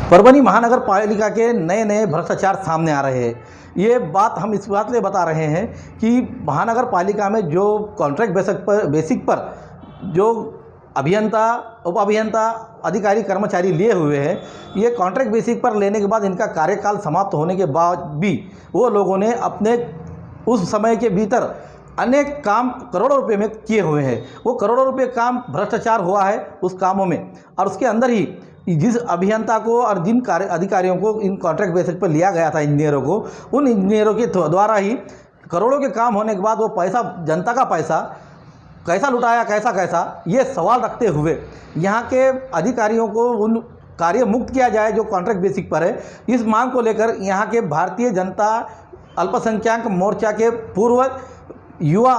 परभनी महानगर पालिका के नए नए भ्रष्टाचार सामने आ रहे हैं। ये बात हम इस बात से बता रहे हैं कि महानगर पालिका में जो कॉन्ट्रैक्ट बेसिक पर जो अभियंता, उप अभियंता, अधिकारी, कर्मचारी लिए हुए हैं, ये कॉन्ट्रैक्ट बेसिक पर लेने के बाद इनका कार्यकाल समाप्त होने के बाद भी वो लोगों ने अपने उस समय के भीतर अनेक काम करोड़ों रुपए में किए हुए हैं। वो करोड़ों रुपए काम भ्रष्टाचार हुआ है उस कामों में, और उसके अंदर ही जिस अभियंता को और जिन अधिकारियों को इन कॉन्ट्रैक्ट बेसिस पर लिया गया था, इंजीनियरों को, उन इंजीनियरों के द्वारा ही करोड़ों के काम होने के बाद वो पैसा, जनता का पैसा कैसा लुटाया, कैसा ये सवाल रखते हुए यहाँ के अधिकारियों को उन कार्य मुक्त किया जाए जो कॉन्ट्रैक्ट बेसिक पर है। इस मांग को लेकर यहाँ के भारतीय जनता अल्पसंख्यक मोर्चा के पूर्व युवा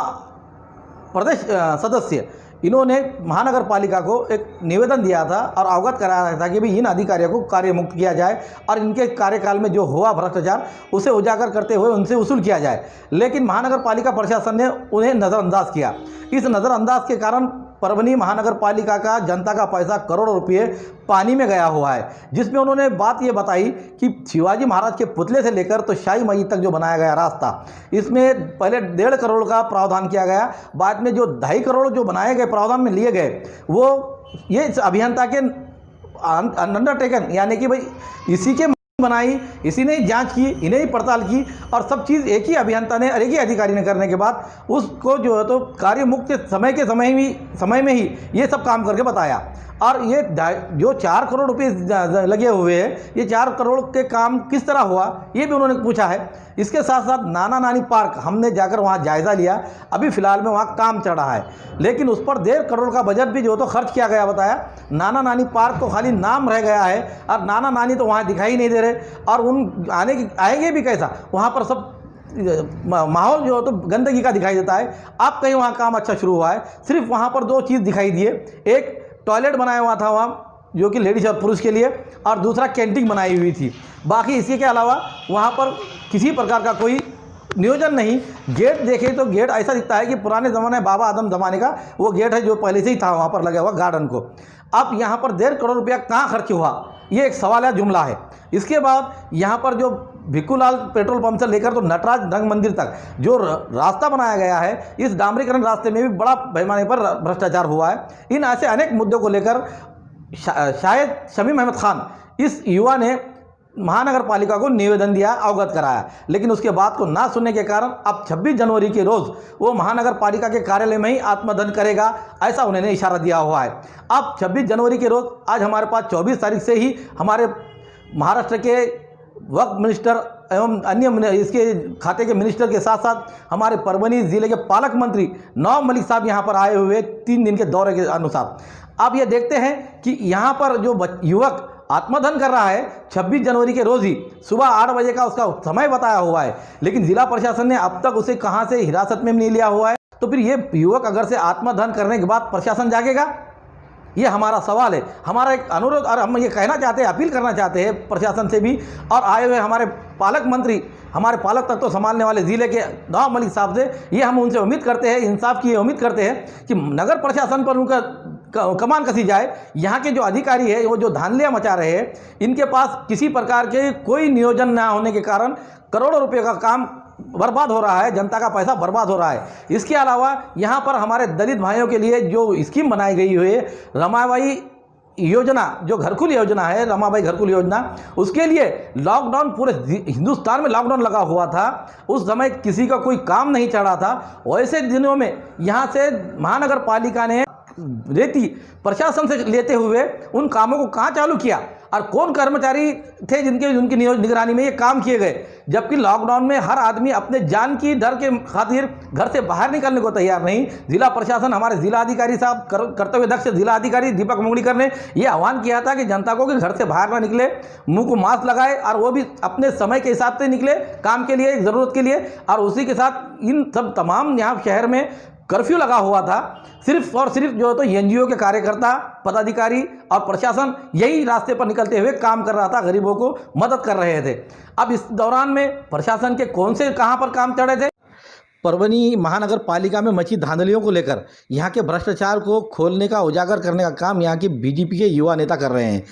प्रदेश सदस्य, इन्होंने महानगर पालिका को एक निवेदन दिया था और अवगत कराया था कि भाई इन अधिकारियों को कार्य मुक्त किया जाए और इनके कार्यकाल में जो हुआ भ्रष्टाचार उसे उजागर करते हुए उनसे वसूल किया जाए। लेकिन महानगर पालिका प्रशासन ने उन्हें नज़रअंदाज किया। इस नज़रअंदाज के कारण परभनी महानगर पालिका का जनता का पैसा करोड़ों रुपये पानी में गया हुआ है, जिसमें उन्होंने बात ये बताई कि शिवाजी महाराज के पुतले से लेकर तो शाही मस्जिद तक जो बनाया गया रास्ता, इसमें पहले 1.5 करोड़ का प्रावधान किया गया, बाद में जो 2.5 करोड़ जो बनाए गए प्रावधान में लिए गए, वो ये अभियंता के अंडरटेकन, यानी कि भाई इसी के बनाई, इसी ने जांच की, इन्हें ही पड़ताल की, और सब चीज़ एक ही अभियंता ने और एक ही अधिकारी ने करने के बाद उसको जो है तो कार्य मुक्त समय में ही ये सब काम करके बताया। और ये जो 4 करोड़ रुपए लगे हुए हैं, ये 4 करोड़ के काम किस तरह हुआ ये भी उन्होंने पूछा है। इसके साथ साथ नाना नानी पार्क हमने जाकर वहाँ जायज़ा लिया, अभी फ़िलहाल में वहाँ काम चल रहा है, लेकिन उस पर 1.5 करोड़ का बजट भी जो तो खर्च किया गया बताया। नाना नानी पार्क तो खाली नाम रह गया है और नाना नानी तो वहाँ दिखाई नहीं दे रहे, और उन आएंगे भी कैसा, वहाँ पर सब माहौल जो तो गंदगी का दिखाई देता है। अब कहीं वहाँ काम अच्छा शुरू हुआ है, सिर्फ वहाँ पर 2 चीज़ दिखाई दिए, एक टॉयलेट बनाया हुआ था वहाँ जो कि लेडीज़ और पुरुष के लिए, और दूसरा कैंटीन बनाई हुई थी। बाकी इसी के अलावा वहाँ पर किसी प्रकार का कोई नियोजन नहीं। गेट देखें तो गेट ऐसा दिखता है कि पुराने ज़माने बाबा आदम ज़माने का वो गेट है जो पहले से ही था वहाँ पर लगा हुआ गार्डन को। अब यहाँ पर 1.5 करोड़ रुपया कहाँ खर्च हुआ, ये एक सवाल या जुमला है। इसके बाद यहाँ पर जो भिक्खूलाल पेट्रोल पंप से लेकर तो नटराज रंग मंदिर तक जो रास्ता बनाया गया है, इस डामरीकरण रास्ते में भी बड़ा पैमाने पर भ्रष्टाचार हुआ है। इन ऐसे अनेक मुद्दों को लेकर शायद शमीम अहमद खान इस युवा ने महानगर पालिका को निवेदन दिया, अवगत कराया, लेकिन उसके बात को ना सुनने के कारण अब 26 जनवरी के रोज़ वो महानगर पालिका के कार्यालय में ही आत्मदहन करेगा, ऐसा उन्होंने इशारा दिया हुआ है। अब 26 जनवरी के रोज़, आज हमारे पास 24 तारीख से ही हमारे महाराष्ट्र के वक्फ मिनिस्टर एवं अन्य इसके खाते के मिनिस्टर के साथ साथ हमारे परभनी ज़िले के पालक मंत्री नवाब मलिक साहब यहाँ पर आए हुए 3 दिन के दौरे के अनुसार। अब ये देखते हैं कि यहाँ पर जो युवक आत्मदहन कर रहा है 26 जनवरी के रोज़ ही सुबह 8 बजे का उसका समय बताया हुआ है, लेकिन जिला प्रशासन ने अब तक उसे कहाँ से हिरासत में नहीं लिया हुआ है। तो फिर ये युवक अगर से आत्मदहन करने के बाद प्रशासन जागेगा, ये हमारा सवाल है। हमारा एक अनुरोध, और हम ये कहना चाहते हैं, अपील करना चाहते हैं प्रशासन से भी, और आए हुए हमारे पालक मंत्री, हमारे पालक तत्व संभालने वाले ज़िले के नवाब मलिक साहब से, ये हम उनसे उम्मीद करते हैं, इंसाफ की उम्मीद करते हैं कि नगर प्रशासन पर उनका कमान कसी जाए। यहाँ के जो अधिकारी है वो जो धांधलियाँ मचा रहे हैं, इनके पास किसी प्रकार के कोई नियोजन ना होने के कारण करोड़ों रुपए का काम बर्बाद हो रहा है, जनता का पैसा बर्बाद हो रहा है। इसके अलावा यहाँ पर हमारे दलित भाइयों के लिए जो स्कीम बनाई गई हुई है, रमाबाई योजना, जो घरकुल योजना है, रमाबाई घरकुल योजना, उसके लिए लॉकडाउन, पूरे हिंदुस्तान में लॉकडाउन लगा हुआ था, उस समय किसी का कोई काम नहीं चढ़ा था। वैसे दिनों में यहाँ से महानगर पालिका ने रेती प्रशासन से लेते हुए उन कामों को कहाँ चालू किया, और कौन कर्मचारी थे उनकी निगरानी में ये काम किए गए, जबकि लॉकडाउन में हर आदमी अपने जान की डर के खातिर घर से बाहर निकलने को तैयार नहीं। जिला प्रशासन, हमारे जिला अधिकारी साहब, कर्तव्य दक्ष जिला अधिकारी दीपक मुंगड़ीकर ने ये आह्वान किया था कि जनता को कि घर से बाहर ना निकले, मुंह को मास्क लगाए, और वो भी अपने समय के हिसाब से निकले काम के लिए, ज़रूरत के लिए। और उसी के साथ इन सब तमाम यहाँ शहर में कर्फ्यू लगा हुआ था। सिर्फ और सिर्फ जो तो एनजीओ के कार्यकर्ता, पदाधिकारी और प्रशासन यही रास्ते पर निकलते हुए काम कर रहा था, गरीबों को मदद कर रहे थे। अब इस दौरान में प्रशासन के कौन से कहां पर काम चढ़े थे। परभनी महानगर पालिका में मची धांधलियों को लेकर यहाँ के भ्रष्टाचार को खोलने का उजागर करने का काम यहाँ की बीजेपी के युवा नेता कर रहे हैं।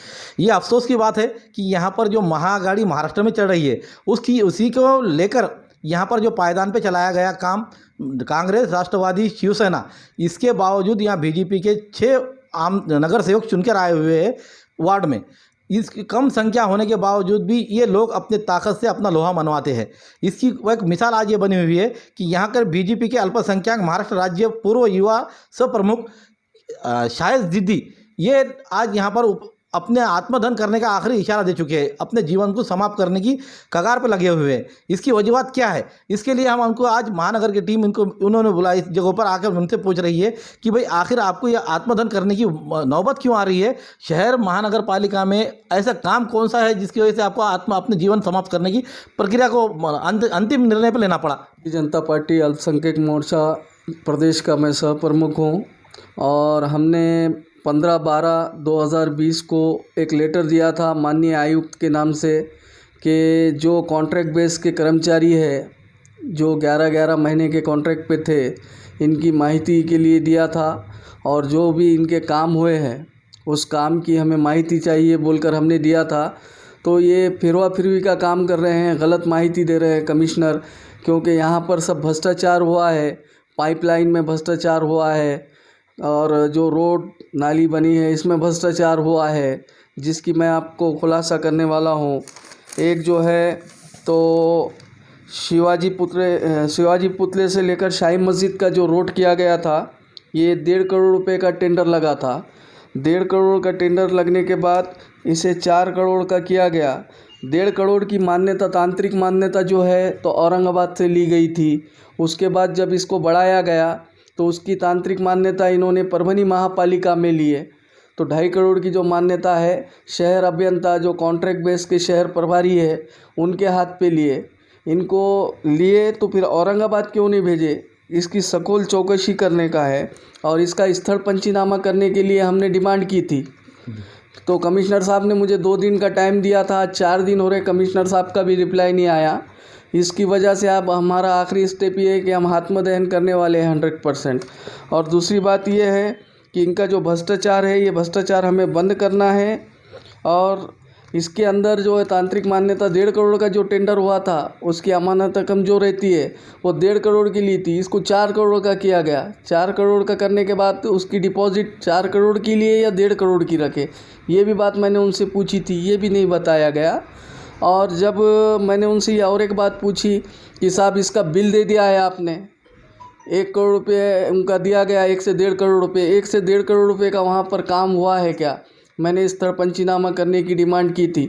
ये अफसोस की बात है कि यहाँ पर जो महागाड़ी महाराष्ट्र में चल रही है उसी को लेकर यहाँ पर जो पायदान पे चलाया गया काम कांग्रेस, राष्ट्रवादी, शिवसेना, इसके बावजूद यहाँ बीजेपी के 6 आम नगर सेवक चुनकर आए हुए हैं वार्ड में। इस कम संख्या होने के बावजूद भी ये लोग अपने ताकत से अपना लोहा मनवाते हैं। इसकी एक मिसाल आज ये बनी हुई है कि यहाँ कर बीजेपी के अल्पसंख्यक महाराष्ट्र राज्य पूर्व युवा सह प्रमुख शायद जिद्दी ये आज यहाँ पर अपने आत्मदहन करने का आखिरी इशारा दे चुके हैं, अपने जीवन को समाप्त करने की कगार पर लगे हुए हैं। इसकी वजूहत क्या है, इसके लिए हम उनको आज महानगर की टीम उन्होंने बुलाया इस जगह पर आकर उनसे पूछ रही है कि भाई आखिर आपको ये आत्मदहन करने की नौबत क्यों आ रही है। शहर महानगर पालिका में ऐसा काम कौन सा है जिसकी वजह से आपको अपने जीवन समाप्त करने की प्रक्रिया को अंतिम निर्णय पर लेना पड़ा। भारतीय जनता पार्टी अल्पसंख्यक मोर्चा प्रदेश का मैं सह प्रमुख हूँ और हमने 15/12/2020 को एक लेटर दिया था माननीय आयुक्त के नाम से कि जो कॉन्ट्रैक्ट बेस के कर्मचारी है जो 11-11 महीने के कॉन्ट्रैक्ट पे थे इनकी माहिती के लिए दिया था और जो भी इनके काम हुए हैं उस काम की हमें माहिती चाहिए बोलकर हमने दिया था। तो ये फिरवा फिरवी का काम कर रहे हैं, गलत माहिती दे रहे हैं कमिश्नर, क्योंकि यहाँ पर सब भ्रष्टाचार हुआ है, पाइपलाइन में भ्रष्टाचार हुआ है और जो रोड नाली बनी है इसमें भ्रष्टाचार हुआ है, जिसकी मैं आपको खुलासा करने वाला हूँ। एक जो है तो शिवाजी पुतले से लेकर शाही मस्जिद का जो रोड किया गया था ये 1.5 करोड़ रुपए का टेंडर लगा था। 1.5 करोड़ का टेंडर लगने के बाद इसे 4 करोड़ का किया गया। 1.5 करोड़ की मान्यता, तांत्रिक मान्यता जो है तो औरंगाबाद से ली गई थी। उसके बाद जब इसको बढ़ाया गया तो उसकी तांत्रिक मान्यता इन्होंने परभनी महापालिका में ली है। तो 2.5 करोड़ की जो मान्यता है शहर अभियंता जो कॉन्ट्रैक्ट बेस के शहर प्रभारी है उनके हाथ पे लिए। इनको लिए तो फिर औरंगाबाद क्यों नहीं भेजे, इसकी सखोल चौकसी करने का है और इसका स्थल पंचनामा करने के लिए हमने डिमांड की थी। तो कमिश्नर साहब ने मुझे 2 दिन का टाइम दिया था, 4 दिन हो रहे कमिश्नर साहब का भी रिप्लाई नहीं आया। इसकी वजह से अब हमारा आखिरी स्टेप ये है कि हम आत्मदहन करने वाले हैं 100%। और दूसरी बात ये है कि इनका जो भ्रष्टाचार है ये भ्रष्टाचार हमें बंद करना है। और इसके अंदर जो है तांत्रिक मान्यता 1.5 करोड़ का जो टेंडर हुआ था उसकी अमानत रकम जो रहती है वो 1.5 करोड़ की ली थी, इसको 4 करोड़ का किया गया। 4 करोड़ का करने के बाद उसकी डिपॉजिट 4 करोड़ की लिए या 1.5 करोड़ की रखे, ये भी बात मैंने उनसे पूछी थी, ये भी नहीं बताया गया। और जब मैंने उनसे और एक बात पूछी कि साहब इसका बिल दे दिया है आपने, 1 करोड़ रुपये उनका दिया गया, 1 से 1.5 करोड़ रुपये, 1 से 1.5 करोड़ रुपये का वहाँ पर काम हुआ है क्या? मैंने स्थल पंचनामा करने की डिमांड की थी।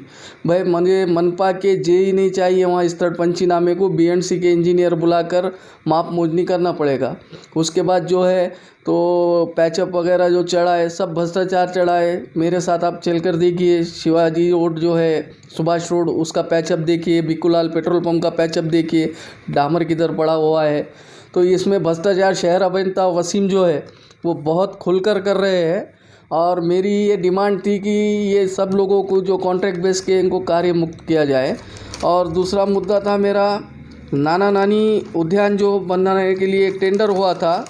भाई मुझे मनपा के जेई नहीं चाहिए, वहाँ स्थल पंचनामे को बीएंडसी के इंजीनियर बुलाकर माप मोजनी करना पड़ेगा। उसके बाद जो है तो पैचअप वगैरह जो चढ़ा है सब भ्रष्टाचार चढ़ा है। मेरे साथ आप चलकर देखिए, शिवाजी रोड जो है सुभाष रोड उसका पैचअप देखिए, बिकुलाल पेट्रोल पंप का पैचअप देखिए, डामर किधर पड़ा हुआ है। तो इसमें भ्रष्टाचार शहर अभियंता वसीम जो है वो बहुत खुलकर कर रहे हैं। और मेरी ये डिमांड थी कि ये सब लोगों को जो कॉन्ट्रैक्ट बेस के इनको कार्य मुक्त किया जाए। और दूसरा मुद्दा था मेरा नाना नानी उद्यान जो बनाने के लिए एक टेंडर हुआ था,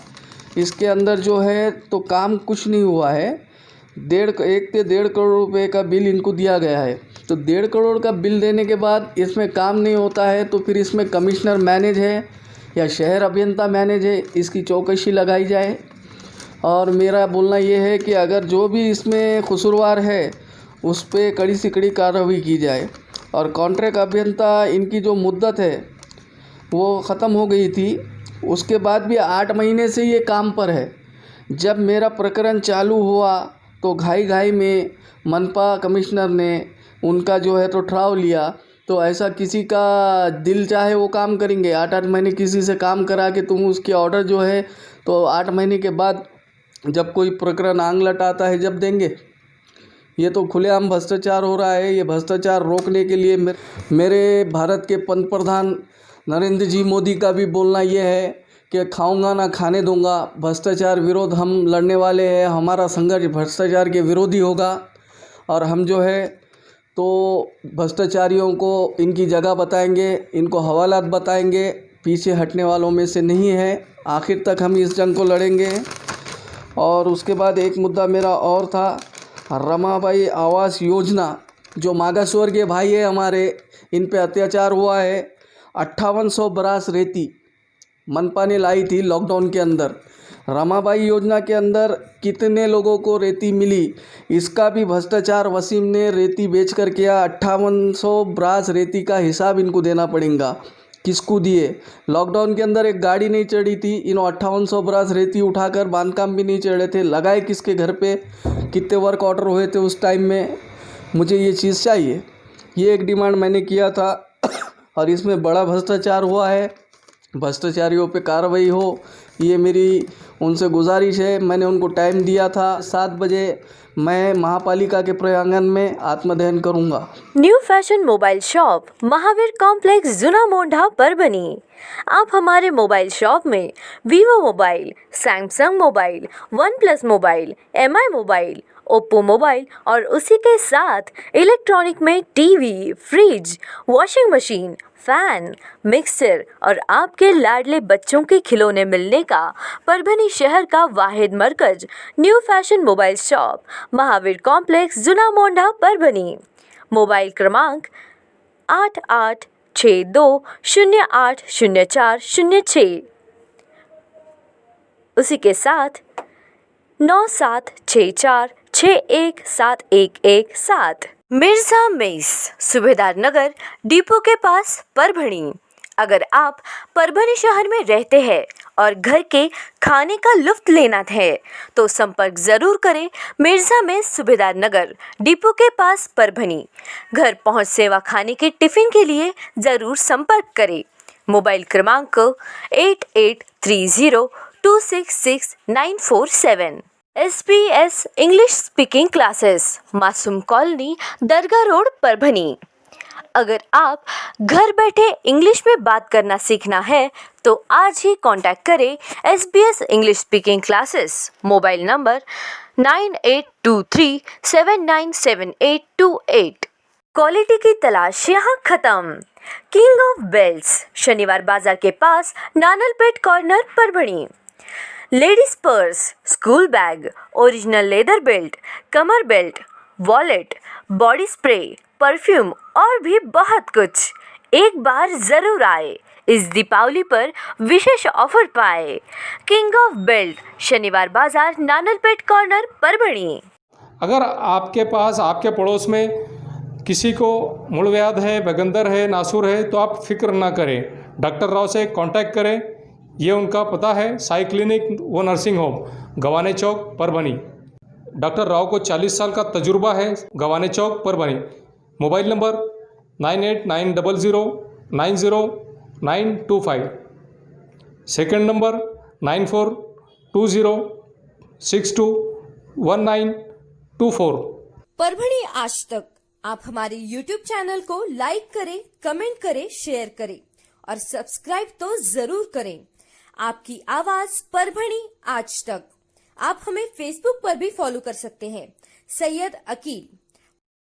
इसके अंदर जो है तो काम कुछ नहीं हुआ है। 1 से 1.5 करोड़ रुपए का बिल इनको दिया गया है। तो 1.5 करोड़ का बिल देने के बाद इसमें काम नहीं होता है तो फिर इसमें कमिश्नर मैनेज है या शहर अभियंता मैनेज है, इसकी चौकसी लगाई जाए। और मेरा बोलना ये है कि अगर जो भी इसमें कसूरवार है उस पर कड़ी से कड़ी कार्रवाई की जाए। और कॉन्ट्रैक्ट अभियंता इनकी जो मुद्दत है वो ख़त्म हो गई थी, उसके बाद भी 8 महीने से ये काम पर है। जब मेरा प्रकरण चालू हुआ तो घाई में मनपा कमिश्नर ने उनका जो है तो ठहराव लिया। तो ऐसा किसी का दिल चाहे वो काम करेंगे, 8-8 महीने किसी से काम करा के तुम उसके ऑर्डर जो है तो 8 महीने के बाद जब कोई प्रकरण आंग लटाता है जब देंगे। ये तो खुलेआम भ्रष्टाचार हो रहा है। ये भ्रष्टाचार रोकने के लिए मेरे भारत के पंतप्रधान नरेंद्र जी मोदी का भी बोलना ये है कि खाऊंगा ना खाने दूंगा। भ्रष्टाचार विरोध हम लड़ने वाले हैं, हमारा संघर्ष भ्रष्टाचार के विरोधी होगा। और हम जो है तो भ्रष्टाचारियों को इनकी जगह बताएंगे, इनको हवालात बताएंगे, पीछे हटने वालों में से नहीं है। आखिर तक हम इस जंग को लड़ेंगे। और उसके बाद एक मुद्दा मेरा और था, रमाबाई आवास योजना, जो मागासवर्गीय भाई है हमारे, इन पे अत्याचार हुआ है। 5800 बरास रेती मनपा ने लाई थी लॉकडाउन के अंदर। रमाबाई योजना के अंदर कितने लोगों को रेती मिली, इसका भी भ्रष्टाचार वसीम ने रेती बेच कर किया। 5800 ब्रास रेती का हिसाब इनको देना पड़ेगा। किसको दिए? लॉकडाउन के अंदर एक गाड़ी नहीं चढ़ी थी, इन 5800 ब्रास रेती उठाकर बांधकाम भी नहीं चढ़े थे। लगाए किसके घर पे? कितने वर्क ऑर्डर हुए थे उस टाइम में? मुझे ये चीज़ चाहिए। ये एक डिमांड मैंने किया था और इसमें बड़ा भ्रष्टाचार हुआ है। भ्रष्टाचारियों पे कार्रवाई हो, ये मेरी उनसे गुजारिश है। मैंने उनको टाइम दिया था 7 बजे मैं महापालिका के प्रांगण में आत्मदहन करूंगा। New fashion mobile shop Mahavir complex Juna Mondha Parbhani. आप हमारे मोबाइल शॉप में Vivo mobile, Samsung mobile, one plus mobile, MI mobile, Oppo mobile और उसी के साथ इलेक्ट्रॉनिक में TV, fridge, washing machine, fan, mixer और आपके लाडले बच्चों के खिलौने मिलने का परभनी शहर का वाहिद मरकज new fashion mobile shop Mahavir complex Juna Mondha Parbhani. Mobile क्रमांक 8862080406, उसी के साथ 9764617117। मिर्जा मेस, सुबेदार नगर, डिपो के पास, परभणी। अगर आप परभणी शहर में रहते हैं और घर के खाने का लुत्फ लेना है तो संपर्क जरूर करें। मिर्जा मेस, सुबेदार नगर, डिपो के पास, परभणी। घर पहुंच सेवा खाने के टिफिन के लिए जरूर संपर्क करें। मोबाइल क्रमांक 8830266947। SBS इंग्लिश स्पीकिंग क्लासेस, मासूम कॉलोनी, दरगाह रोड, परभनी। अगर आप घर बैठे इंग्लिश में बात करना सीखना है तो आज ही कांटेक्ट करें SBS English speaking classes. Mobile number 9823797828। Quality की तलाश यहाँ खत्म। King of belts, Shaniwar Bazar के पास, Nanalpeth corner, Parbhani. Ladies purse, school bag, original leather belt, कमर belt, wallet, body spray, perfume और भी बहुत कुछ। एक बार जरूर आए। इस दीपावली पर विशेष ऑफर पाए। किंग ऑफ बेल्ट, शनिवार बाजार, नानलपेट कॉर्नर, परभणी। अगर आपके पास, आपके पड़ोस में किसी को मूलव्याध है, बगंदर है, नासूर है तो आप फिक्र ना करें, डॉक्टर राव से कांटेक्ट करें। ये उनका पता है, साई क्लिनिक व nursing home, Gawane Chowk, Parbhani. Doctor Rao को 40 साल का तजुर्बा है, Gawane Chowk, Parbhani. Mobile number 9890090925। Second number 9420621924। Parbhani Aaj Tak. आप हमारे YouTube चैनल को लाइक करें, कमेंट करें, शेयर करें और सब्सक्राइब तो जरूर करें। आपकी आवाज परभणी आज तक। आप हमें फेसबुक पर भी फॉलो कर सकते हैं। सैयद अकील।